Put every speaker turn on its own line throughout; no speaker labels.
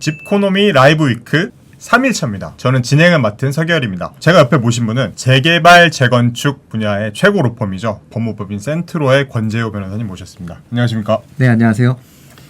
집코노미 라이브 위크 3일차입니다. 저는 진행을 맡은 서계열입니다. 제가 옆에 모신 분은 재개발, 재건축 분야의 최고 로펌이죠. 법무법인 센트로의 권재호 변호사님 모셨습니다. 안녕하십니까?
네, 안녕하세요.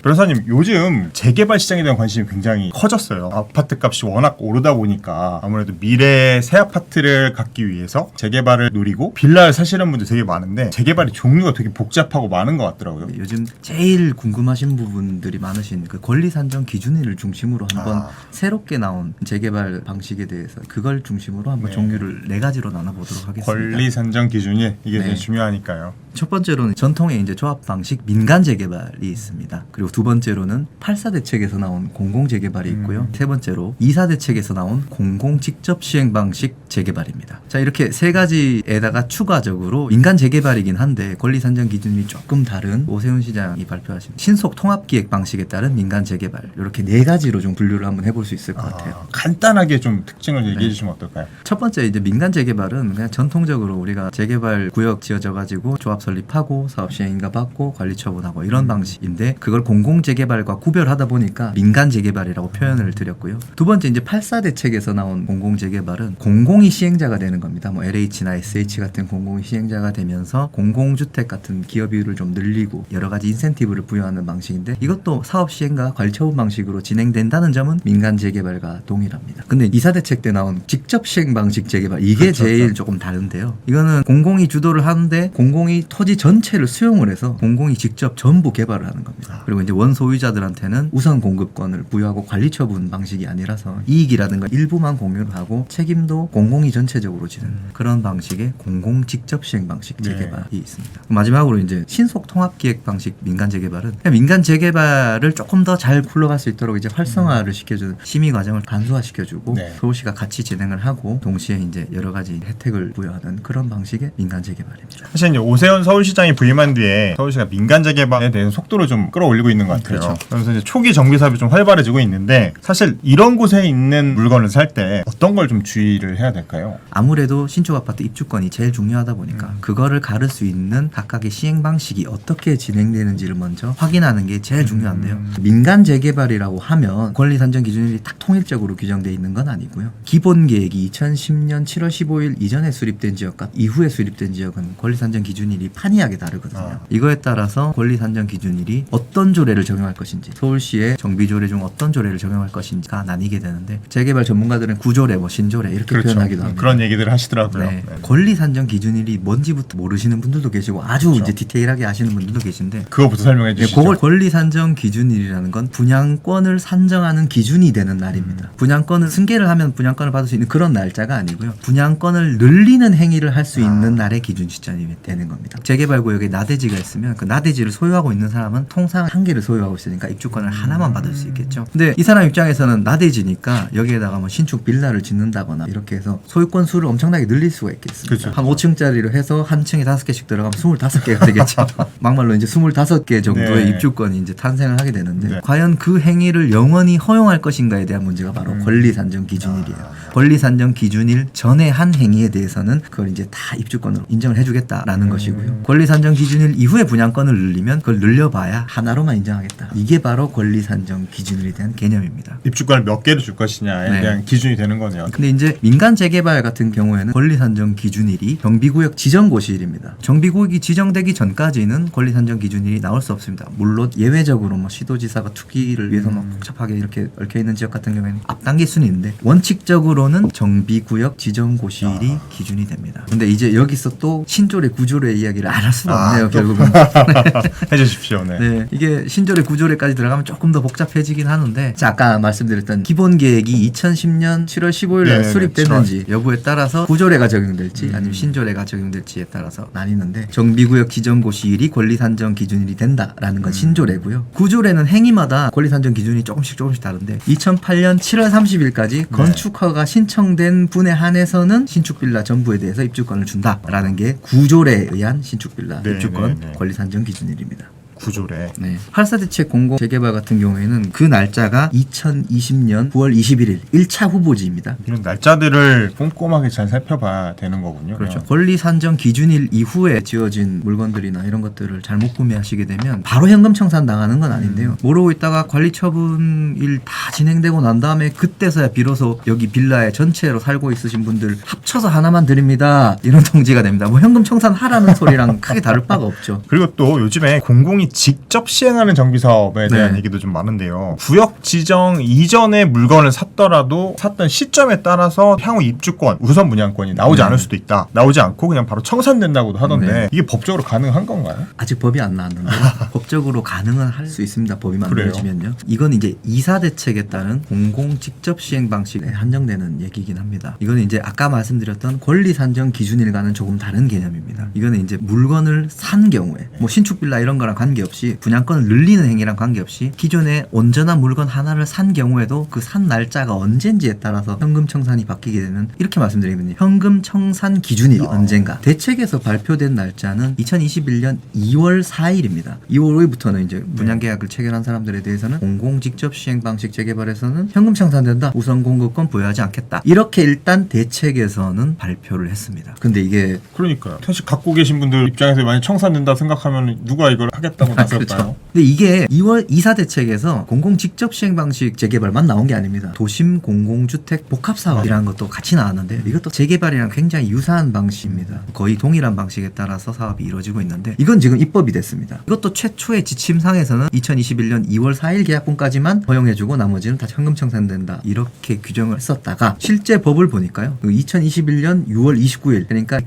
변호사님, 요즘 재개발 시장에 대한 관심이 굉장히 커졌어요. 아파트 값이 워낙 오르다 보니까 아무래도 미래의 새 아파트를 갖기 위해서 재개발을 노리고 빌라를 사시는 분들 되게 많은데 재개발의 종류가 되게 복잡하고 많은 것 같더라고요.
요즘 제일 궁금하신 부분들이 많으신 그 권리 산정 기준일을 중심으로 한번 새롭게 나온 재개발 방식에 대해서 그걸 중심으로 한번 종류를 4가지로 나눠보도록 하겠습니다.
권리 산정 기준일, 이게 되게 중요하니까요.
첫 번째로는 전통의 이제 조합 방식 민간 재개발이 있습니다. 그리고 두 번째로는 8사 대책에서 나온 공공 재개발이 있고요. 세 번째로 2사 대책에서 나온 공공 직접 시행 방식 재개발입니다. 자, 이렇게 3가지에다가 추가적으로 민간 재개발이긴 한데 권리 산정 기준이 조금 다른 오세훈 시장이 발표하신 신속 통합 기획 방식에 따른 민간 재개발, 이렇게 4가지로 좀 분류를 한번 해볼 수 있을 것 같아요.
간단하게 좀 특징을 얘기해 주시면 어떨까요?
첫 번째 이제 민간 재개발은 그냥 전통적으로 우리가 재개발 구역 지어져 가지고 조합 설립하고 사업 시행 인가 받고 관리 처분하고 이런 방식인데, 그걸 공공 재개발과 구별하다 보니까 민간 재개발이라고 표현을 드렸고요. 두 번째 이제 8사 대책에서 나온 공공 재개발은 공공이 시행자가 되는 겁니다. 뭐 LH나 SH 같은 공공이 시행자가 되면서 공공주택 같은 기업비율을 좀 늘리고 여러 가지 인센티브를 부여하는 방식인데, 이것도 사업 시행과 관리 처분 방식으로 진행된다는 점은 민간 재개발과 동일합니다. 근데 2사 대책 때 나온 직접 시행 방식 재개발, 이게 제일 조금 다른데요. 이거는 공공이 주도를 하는데 공공이 토지 전체를 수용을 해서 공공이 직접 전부 개발을 하는 겁니다. 그리고 이제 원소유자들한테는 우선 공급권을 부여하고 관리 처분 방식이 아니라서 이익이라든가 일부만 공유를 하고 책임도 공공이 전체적으로 지는 그런 방식의 공공 직접 시행 방식 재개발이 있습니다. 마지막으로 이제 신속 통합 기획 방식 민간 재개발은 민간 재개발을 조금 더 잘 굴러갈 수 있도록 이제 활성화를 시켜주는 심의 과정을 간소화시켜주고 서울시가 같이 진행을 하고 동시에 이제 여러 가지 혜택을 부여하는 그런 방식의 민간 재개발입니다.
사실 이제 오세훈 서울시장이 부임한 뒤에 서울시가 민간 재개발에 대한 속도를 좀 끌어올리고 있는 것 같아요.
그렇죠.
그래서 이제 초기 정비 사업이 좀 활발해지고 있는데, 사실 이런 곳에 있는 물건을 살 때 어떤 걸 좀 주의를 해야 될까요?
아무래도 신축 아파트 입주권이 제일 중요하다 보니까 그거를 가를 수 있는 각각의 시행 방식이 어떻게 진행되는지를 먼저 확인하는 게 제일 중요한데요. 민간 재개발이라고 하면 권리 산정 기준일이 딱 통일적으로 규정되어 있는 건 아니고요. 기본 계획이 2010년 7월 15일 이전에 수립된 지역과 이후에 수립된 지역은 권리 산정 기준일이 판이하게 다르거든요. 이거에 따라서 권리 산정 기준일이 어떤 조례를 적용할 것인지, 서울시의 정비 조례 중 어떤 조례를 적용할 것인지가 나뉘게 되는데, 재개발 전문가들은 구조례, 뭐 신조례 이렇게 표현하기도 합니다.
그런 얘기들을 하시더라고요.
네. 권리 산정 기준일이 뭔지부터 모르시는 분들도 계시고 아주 이제 디테일하게 아시는 분들도 계신데,
그거부터 설명해 주시죠.
그걸 권리 산정 기준일이라는 건 분양권을 산정하는 기준이 되는 날입니다. 분양권을 승계를 하면 분양권을 받을 수 있는 그런 날짜가 아니고요. 분양권을 늘리는 행위를 할 수 있는 날의 기준 시점이 되는 겁니다. 재개발 구역에 나대지가 있으면 그 나대지를 소유하고 있는 사람은 통상 한 개를 소유하고 있으니까 입주권을 하나만 받을 수 있겠죠. 근데 이 사람 입장에서는 나대지니까 여기에다가 뭐 신축 빌라를 짓는다거나 이렇게 해서 소유권 수를 엄청나게 늘릴 수가 있겠습니다.
그렇죠.
한 5층짜리로 해서 한 층에 5개씩 들어가면 25개가 되겠죠. 막말로 이제 25개 정도의 입주권이 이제 탄생을 하게 되는데, 과연 그 행위를 영원히 허용할 것인가에 대한 문제가 바로 권리 산정 기준일이에요. 권리 산정 기준일 전에 한 행위에 대해서는 그걸 이제 다 입주권으로 인정을 해주겠다라는 것이고요. 권리 산정 기준일 이후에 분양권을 늘리면 그걸 늘려봐야 하나로만 인정하겠다. 이게 바로 권리 산정 기준일에 대한 개념입니다.
입주권을 몇 개를 줄 것이냐에 대한 기준이 되는 거네요.
근데 이제 민간 재개발 같은 경우에는 권리 산정 기준일이 정비구역 지정고시일입니다. 정비구역이 지정되기 전까지는 권리 산정 기준일이 나올 수 없습니다. 물론 예외적으로 뭐 시도지사가 투기를 위해서 막 복잡하게 이렇게 얽혀 있는 지역 같은 경우에는 앞당길 수는 있는데, 원칙적으로는 정비구역 지정고시일이 기준이 됩니다. 근데 이제 여기서 또 신조례 구조례 이야기를 안 할 수가 없네요. 결국은
해주십시오.
네, 이게 신조례 구조례까지 들어가면 조금 더 복잡해지긴 하는데, 자, 아까 말씀드렸던 기본 계획이 2010년 7월 15일 날 수립됐는지 여부에 따라서 구조례가 적용될지 아니면 신조례가 적용될지에 따라서 나뉘는데, 정비구역 지정고시일이 권리 산정 기준일이 된다라는 건 신조례고요. 구조례는 행위마다 권리 산정 기준이 조금씩 다른데, 2008년 7월 30일까지 건축허가 신청된 분에 한해서는 신축 빌라 전부에 대해서 입주권을 준다라는 게 구조례에 의한 신축 빌라 입주권 권리 산정 기준일입니다.
구조래.
네. 8사 대책 공공 재개발 같은 경우에는 그 날짜가 2020년 9월 21일 1차 후보지입니다.
이런 날짜들을 꼼꼼하게 잘 살펴봐야 되는 거군요.
그렇죠. 권리 산정 기준일 이후에 지어진 물건들이나 이런 것들을 잘못 구매하시게 되면 바로 현금 청산 당하는 건 아닌데요. 모르고 있다가 관리 처분 일 다 진행되고 난 다음에 그때서야 비로소 여기 빌라에 전체로 살고 있으신 분들 합쳐서 하나만 드립니다. 이런 통지가 됩니다. 뭐 현금 청산하라는 소리랑 크게 다를 바가 없죠.
그리고 또 요즘에 공공이 직접 시행하는 정비 사업에 대한
네.
얘기도 좀 많은데요. 구역 지정 이전에 물건을 샀더라도 샀던 시점에 따라서 향후 입주권, 우선 분양권이 나오지 않을 수도 있다. 나오지 않고 그냥 바로 청산된다고도 하던데
네.
이게 법적으로 가능한 건가요?
아직 법이 안 나왔는데 법적으로 가능은 할 수 있습니다. 법이 만들어지면요. 이건 이제 이사 대책에 따른 공공 직접 시행 방식에 한정되는 얘기긴 합니다. 이거는 이제 아까 말씀드렸던 권리 산정 기준일과는 조금 다른 개념입니다. 이거는 이제 물건을 산 경우에 뭐 신축 빌라 이런 거랑 관계없이 분양권을 늘리는 행위랑 관계없이 기존에 온전한 물건 하나를 산 경우에도 그 산 날짜가 언젠지에 따라서 현금 청산이 바뀌게 되는, 이렇게 말씀드리면 현금 청산 기준일이 언젠가. 대책에서 발표된 날짜는 2021년 2월 4일입니다. 2월 5일부터는 이제 분양계약을 체결한 사람들에 대해서는 공공 직접 시행 방식 재개발에서는 현금 청산된다. 우선 공급권 부여하지 않겠다. 이렇게 일단 대책에서는 발표를 했습니다. 근데 이게
그러니까요. 사실 갖고 계신 분들 입장에서 만약 청산된다 생각하면 누가 이걸 하겠다고 나설까요?
그렇죠. 근데 이게 2월 이사 대책에서 공공 직접 시행 방식 재개발만 나온 게 아닙니다. 도심 공공주택 복합사업이라는 것도 같이 나왔는데 이것도 재개발이랑 굉장히 유사한 방식입니다. 거의 동일한 방식에 따라서 사업이 이루어지고 있는데 이건 지금 입법이 됐습니다. 이것도 최초의 지침상에서는 2021년 2월 4일 계약분까지만 허용해주고 나머지는 다 현금 청산된다. 이렇게 규정을 했었다가 실제 법을 보니까요. 2021년 6월 29일 그러니까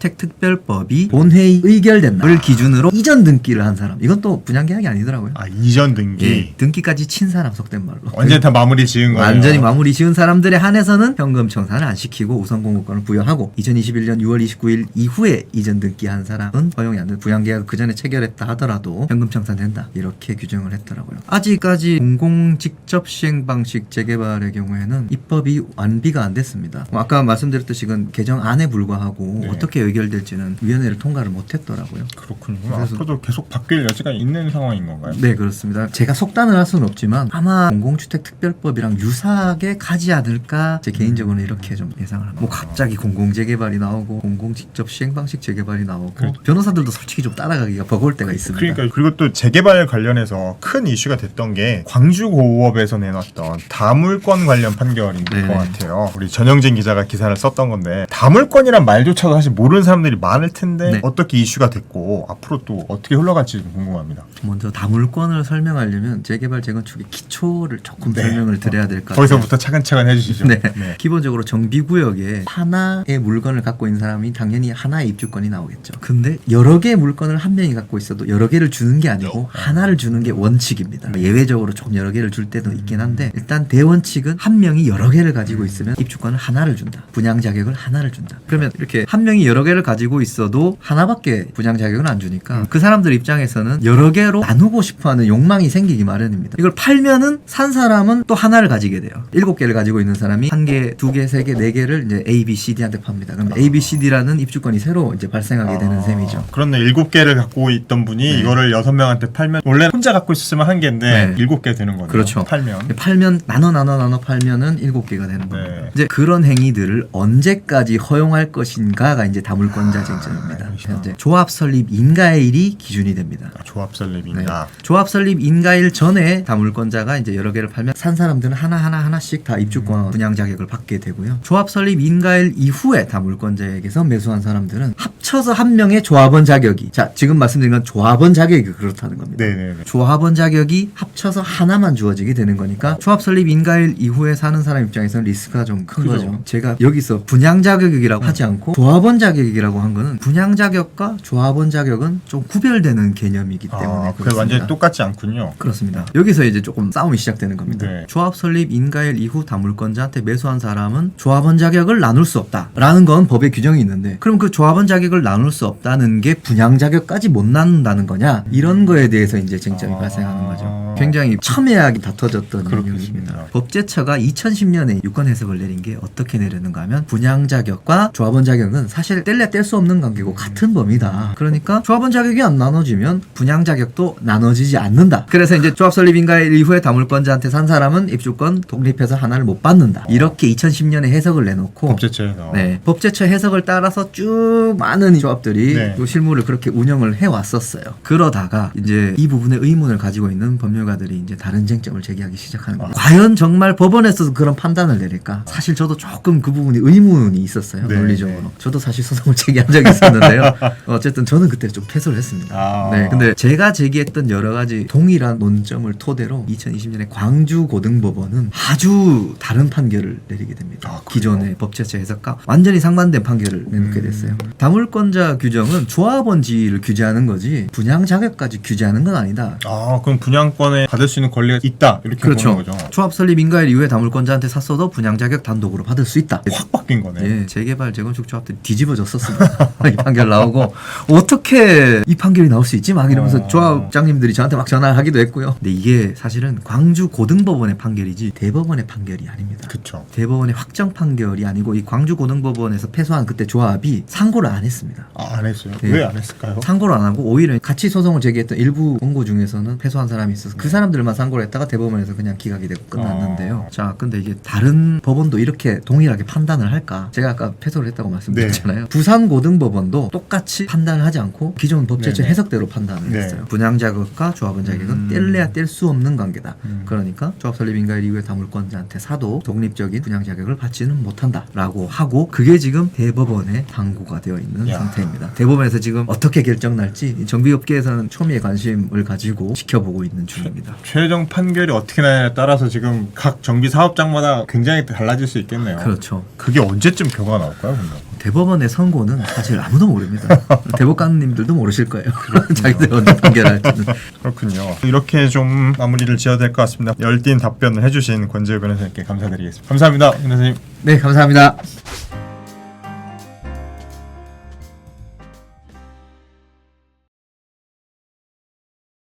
공공주택특별법이 본회의 의결된 날을 기준으로 이전 등기를 한 사람. 이건 또 분양계약이 아니더라고요.
아, 이전 등기.
예, 등기까지 친 사람, 속된 말로.
완전히 다 마무리 지은 거예요.
완전히 마무리 지은 사람들에 한해서는 현금 청산을 안 시키고 우선 공급권을 부여하고 2021년 6월 29일 이후에 이전 등기한 사람은 허용이 안 되는, 부양계약을 그 전에 체결했다 하더라도 현금 청산된다. 이렇게 규정을 했더라고요. 아직까지 공공 직접 시행 방식 재개발의 경우에는 입법이 완비가 안 됐습니다. 아까 말씀드렸듯이 이건 개정안에 불과하고
네.
어떻게 의결될지는 위원회를 통과를 못 했더라고요.
그렇군요.
그래서-
앞으로도 계속 바뀔 여지가 있는 상황인 건가요?
네, 그렇습니다. 제가 속단을 할 수는 없지만 아마 공공주택특별법이랑 유사하게 가지 않을까 제 개인적으로는 이렇게 좀 예상을 합니다. 뭐 갑자기 공공재개발이 나오고 공공직접 시행방식 재개발이 나오고
그렇죠.
변호사들도 솔직히 좀 따라가기가 버거울 때가 있습니다.
그러니까 그리고 또 재개발 관련해서 큰 이슈가 됐던 게 광주고업에서 내놨던 다물권 관련 판결인
네.
것 같아요. 우리 전영진 기자가 기사를 썼던 건데 다물권이란 말조차도 사실 모르는 사람들이 많을 텐데
네.
어떻게 이슈가 됐고 앞으로 또 어떻게 흘러갈지 좀 궁금합니다.
먼저 다물권을 설명하려면 재개발 재건축의 기초를 조금
네.
설명을 드려야 될 것 같아요.
거기서부터 차근차근 해주시죠.
네. 기본적으로 정비구역에 하나의 물건을 갖고 있는 사람이 당연히 하나의 입주권이 나오겠죠. 근데 여러 개의 물건을 한 명이 갖고 있어도 여러 개를 주는 게 아니고 하나를 주는 게 원칙입니다. 예외적으로 조금 여러 개를 줄 때도 있긴 한데 일단 대원칙은 한 명이 여러 개를 가지고 있으면 입주권을 하나를 준다. 분양 자격을 하나를 준다. 그러면 이렇게 한 명이 여러 개를 가지고 있어도 하나밖에 분양 자격을 안 주니까 그 사람들 입장에서는 여러 개로 나누고 싶어하는 욕망이 생기기 마련입니다. 이걸 팔면은 산 사람은 또 하나를 가지게 돼요. 7개를 가지고 있는 사람이 1개, 2개, 3개, 4개를 이제 A, B, C, D한테 팝니다. 그럼 A, B, C, D라는 입주권이 새로 이제 발생하게 되는 셈이죠.
그렇네. 7개를 갖고 있던 분이
네.
이거를 6명한테 팔면 원래 혼자 갖고 있었으면 1개인데
네.
7개 되는 거죠.
그렇죠.
팔면
나눠 팔면은 7개가 되는 겁니다.
네.
이제 그런 행위들을 언제까지 허용할 것인가가 이제 다물권자 쟁점입니다.
그렇죠.
이제 조합 설립 인가일이 기준이 됩니다.
조합 설립인가.
조합 설립 인가일 전에 다물권자가 이제 여러 개를 팔면 산 사람들은 하나씩 다 입주권 분양 자격을 받게 되고요. 조합 설립 인가일 이후에 다물권자에게서 매수한 사람들은 합쳐서 한 명의 조합원 자격이, 자 지금 말씀드린 건 조합원 자격이 그렇다는 겁니다.
네네네.
조합원 자격이 합쳐서 하나만 주어지게 되는 거니까 조합 설립 인가일 이후에 사는 사람 입장에서는 리스크가 좀 큰
그죠.
거죠. 제가 여기서 분양 자격이라고 하지 않고 조합원 자격이라고 한 거는 분양 자격과 조합원 자격은 좀 구별되는 개념이기 때문에
그게
그렇습니다.
완전히 똑같지 않군요.
그렇습니다. 여기서 이제 조금 싸움이 시작되는 겁니다.
네.
조합 설립 인가일 이후 다물권자한테 매수한 사람은 조합원 자격을 나눌 수 없다라는 건 법에 규정이 있는데, 그럼 그 조합원 자격을 나눌 수 없다는 게 분양 자격까지 못 나눈다는 거냐? 이런 거에 대해서 이제 쟁점이 발생하는 거죠. 굉장히 첨예하게 다퉈졌던
그렇겠습니다.
내용입니다. 법제처가 2010년에 유권 해석을 내린 게 어떻게 내렸는가 하면 분양 자격과 조합원 자격은 사실 뗄래야 뗄 수 없는 관계고 같은 범위다. 그러니까 조합원 자격이 안 나눠지면 분양 자격도 나눠지지 않는다. 그래서 이제 조합 설립 인가일 이후에 다물권자한테 산 사람은 입주권 독립해서 하나를 못 받는다. 이렇게 2010년에 해석을 내놓고
법제처에서.
네, 법제처 해석을 따라서 쭉 많은 조합들이
네.
또 실무를 그렇게 운영을 해왔었어요. 그러다가 이제 이 부분에 의문을 가지고 있는 법률가들이 이제 다른 쟁점을 제기하기 시작하는 거예요. 과연 정말 법원에서도 그런 판단을 내릴까? 사실 저도 조금 그 부분이 의문이 있었어요.
네,
논리적으로.
네.
저도 사실 소송을 제기한 적이 있었는데요. 어쨌든 저는 그때 좀 패소를 했습니다.
아.
네, 근데 제가 제기했던 여러 가지 동일한 논점을 토대로 2020년에 광주고등법원은 아주 다른 판결을 내리게 됩니다.
아, 그래요?
기존의 법제처 해석과 완전히 상반된 판결을 내놓게 됐어요. 다물권자 규정은 조합원 지위를 규제하는 거지 분양 자격까지 규제하는 건 아니다.
아, 그럼 분양권에 받을 수 있는 권리가 있다 이렇게
그렇죠.
보는 거죠.
조합 설립 인가일 이후에 다물권자한테 샀어도 분양 자격 단독으로 받을 수 있다.
확 바뀐 거네.
예, 재개발 재건축 조합들이 뒤집어졌었습니다. 이 판결 나오고 어떻게 이 판결이 나올 수 있지? 막 이러면서 조합장님들이 저한테 막 전화를 하기도 했고요. 근데 이게 사실은 광주 고등법원의 판결이지 대법원의 판결이 아닙니다.
그렇죠.
대법원의 확정 판결이 아니고 이 광주 고등법원에서 패소한 그때 조합이 상고를 안 했습니다.
아, 안 했어요.
네.
왜 안 했을까요?
상고를 안 하고 오히려 같이 소송을 제기했던 일부 원고 중에서는 패소한 사람이 있어서 그 사람들만 상고를 했다가 대법원에서 그냥 기각이 되고 끝났는데요. 자, 근데 이게 다른 법원도 이렇게 동일하게 판단을 할까? 제가 아까 패소를 했다고 말씀드렸잖아요. 부산고등법원도 똑같이 판단을 하지 않고 기존 법제처
네네.
해석대로 판단을
네.
했어요. 분양 자격과 조합원 자격은 뗄래야 뗄 수 없는 관계다. 그러니까 조합 설립 인가일 이후에 다물권자한테 사도 독립적인 분양 자격을 받지는 못한다라고 하고 그게 지금 대법원에 항고가 되어 있는
야.
상태입니다. 대법원에서 지금 어떻게 결정 날지 이 정비업계에서는 초미의 관심을 가지고 지켜보고 있는 중입니다.
최종 판결이 어떻게 나냐에 따라서 지금 각 정비 사업장마다 굉장히 달라질 수 있겠네요.
그렇죠.
그게 언제쯤 결과가 나올까요, 근데?
대법원의 선고는 사실 아무도 모릅니다. 대법관님들도 모르실 거예요. 자기들 언제 판결할지는.
그렇군요. 이렇게 좀 마무리를 지어야 될 것 같습니다. 열띤 답변을 해주신 권재우 변호사님께 감사드리겠습니다. 감사합니다, 변호사님.
네, 감사합니다.